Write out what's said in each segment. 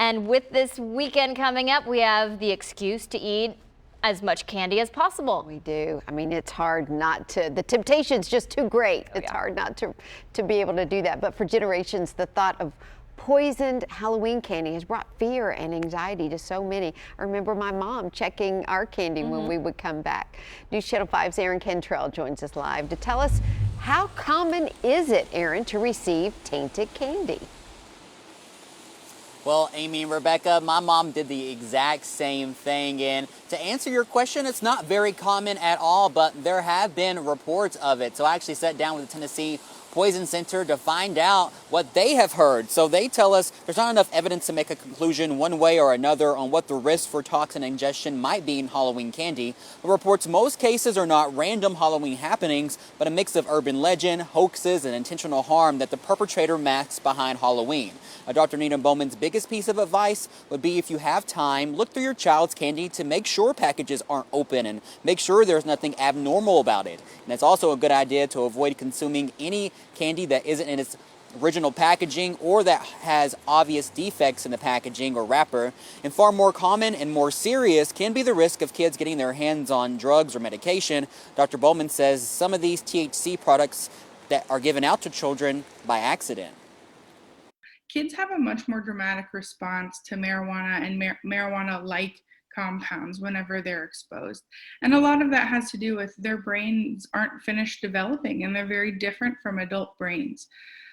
And with this weekend coming up, we have the excuse to eat as much candy as possible. We do. I mean, it's hard not to. The temptation's just too great. It's hard not to be able to do that. But for generations, the thought of poisoned Halloween candy has brought fear and anxiety to so many. I remember my mom checking our candy when we would come back. News Channel 5's Aaron Cantrell joins us live to tell us how common is it, Aaron, to receive tainted candy? Well, Amy and Rebecca, my mom did the exact same thing. And to answer your question, it's not very common at all, but there have been reports of it. So I actually sat down with the Tennessee Poison Center to find out what they have heard. So they tell us there's not enough evidence to make a conclusion one way or another on what the risk for toxin ingestion might be in Halloween candy. The reports most cases are not random Halloween happenings, but a mix of urban legend, hoaxes, and intentional harm that the perpetrator masks behind Halloween. Dr. NENA BOWMAN's biggest piece of advice would be, if you have time, look through your child's candy to make sure packages aren't open and make sure there's nothing abnormal about it. And it's also a good idea to avoid consuming any candy that isn't in its original packaging or that has obvious defects in the packaging or wrapper. And far more common and more serious can be the risk of kids getting their hands on drugs or medication. Dr. BOWMAN says some of these THC products that are given out to children by accident. Kids have a much more dramatic response to marijuana and marijuana-like compounds whenever they're exposed. And a lot of that has to do with their brains aren't finished developing, and they're very different from adult brains.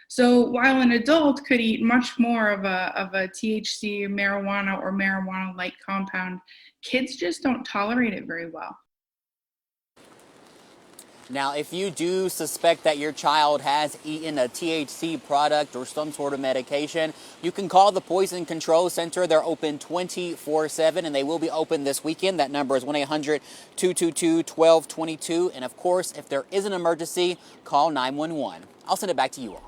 So while an adult could eat much more of a THC, marijuana, or marijuana-like compound, kids just don't tolerate it very well. Now, if you do suspect that your child has eaten a THC product or some sort of medication, you can call the Poison Control Center. They're open 24/7, and they will be open this weekend. That number is 1-800-222-1222. And of course, if there is an emergency, call 911. I'll send it back to you all.